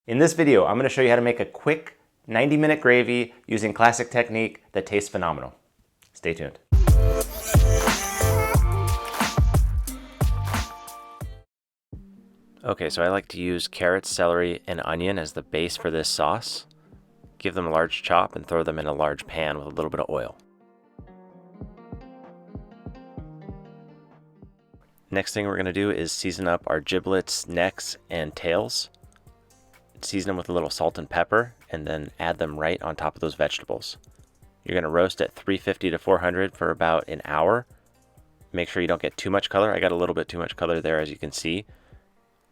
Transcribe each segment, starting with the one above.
In this video, I'm going to show you how to make a quick 90-minute gravy using classic technique that tastes phenomenal. Stay tuned. Okay, so I like to use carrots, celery, and onion as the base for this sauce. Give them a large chop and throw them in a large pan with a little bit of oil. Next thing we're going to do is season up our giblets, necks, and tails. Season them with a little salt and pepper, and then add them right on top of those vegetables. You're going to roast at 350 to 400 for about an hour. Make sure you don't get too much color. I got a little bit too much color there, as you can see,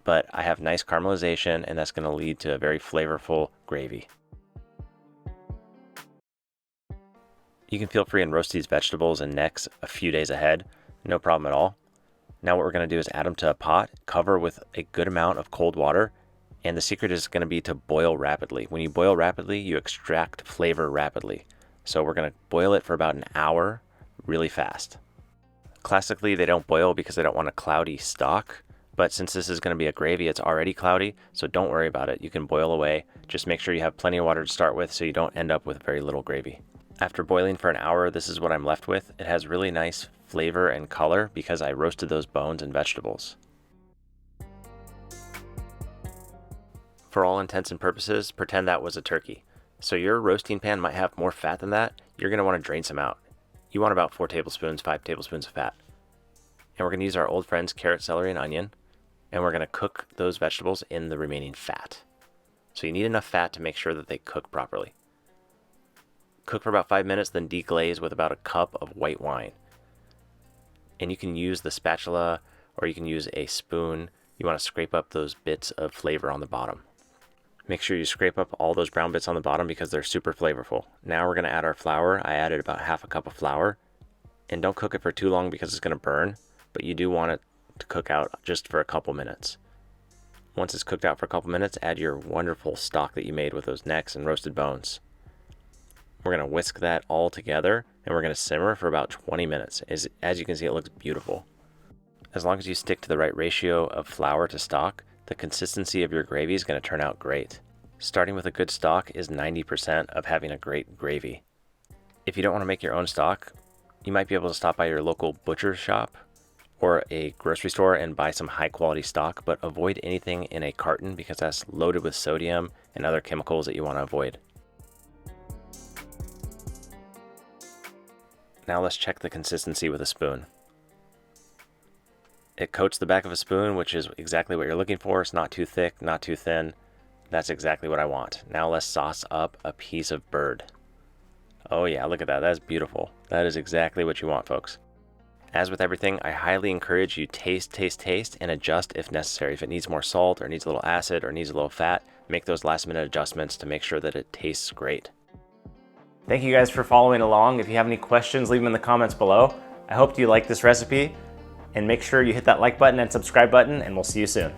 but I have nice caramelization, and that's going to lead to a very flavorful gravy. You can feel free and roast these vegetables and necks a few days ahead, no problem at all. Now what we're going to do is add them to a pot, cover with a good amount of cold water, and the secret is going to be to boil rapidly. When you boil rapidly, you extract flavor rapidly. So we're going to boil it for about an hour really fast. Classically, they don't boil because they don't want a cloudy stock, but since this is going to be a gravy, it's already cloudy, so don't worry about it. You can boil away. Just make sure you have plenty of water to start with so you don't end up with very little gravy. After boiling for an hour, this is what I'm left with. It has really nice flavor and color because I roasted those bones and vegetables. For all intents and purposes, pretend that was a turkey. So your roasting pan might have more fat than that. You're going to want to drain some out. You want about 4 tablespoons, 5 tablespoons of fat. And we're going to use our old friends carrot, celery, and onion. And we're going to cook those vegetables in the remaining fat. So you need enough fat to make sure that they cook properly. Cook for about 5 minutes, then deglaze with about a cup of white wine. And you can use the spatula or you can use a spoon. You want to scrape up those bits of flavor on the bottom. Make sure you scrape up all those brown bits on the bottom because they're super flavorful. Now we're going to add our flour. I added about half a cup of flour. And don't cook it for too long because it's going to burn, but you do want it to cook out just for a couple minutes. Once it's cooked out for a couple minutes, add your wonderful stock that you made with those necks and roasted bones. We're going to whisk that all together and we're going to simmer for about 20 minutes. As you can see, it looks beautiful. As long as you stick to the right ratio of flour to stock, the consistency of your gravy is going to turn out great. Starting with a good stock is 90% of having a great gravy. If you don't want to make your own stock, you might be able to stop by your local butcher shop or a grocery store and buy some high quality stock, but avoid anything in a carton because that's loaded with sodium and other chemicals that you want to avoid. Now let's check the consistency with a spoon. It coats the back of a spoon, which is exactly what you're looking for. It's not too thick, not too thin. That's exactly what I want. Now let's sauce up a piece of bird. Oh yeah, look at that. That's beautiful. That is exactly what you want, folks. As with everything, I highly encourage you taste, and adjust if necessary. If it needs more salt or needs a little acid or needs a little fat, make those last minute adjustments to make sure that it tastes great. Thank you guys for following along. If you have any questions, leave them in the comments below. I hope you like this recipe. And make sure you hit that like button and subscribe button, and we'll see you soon.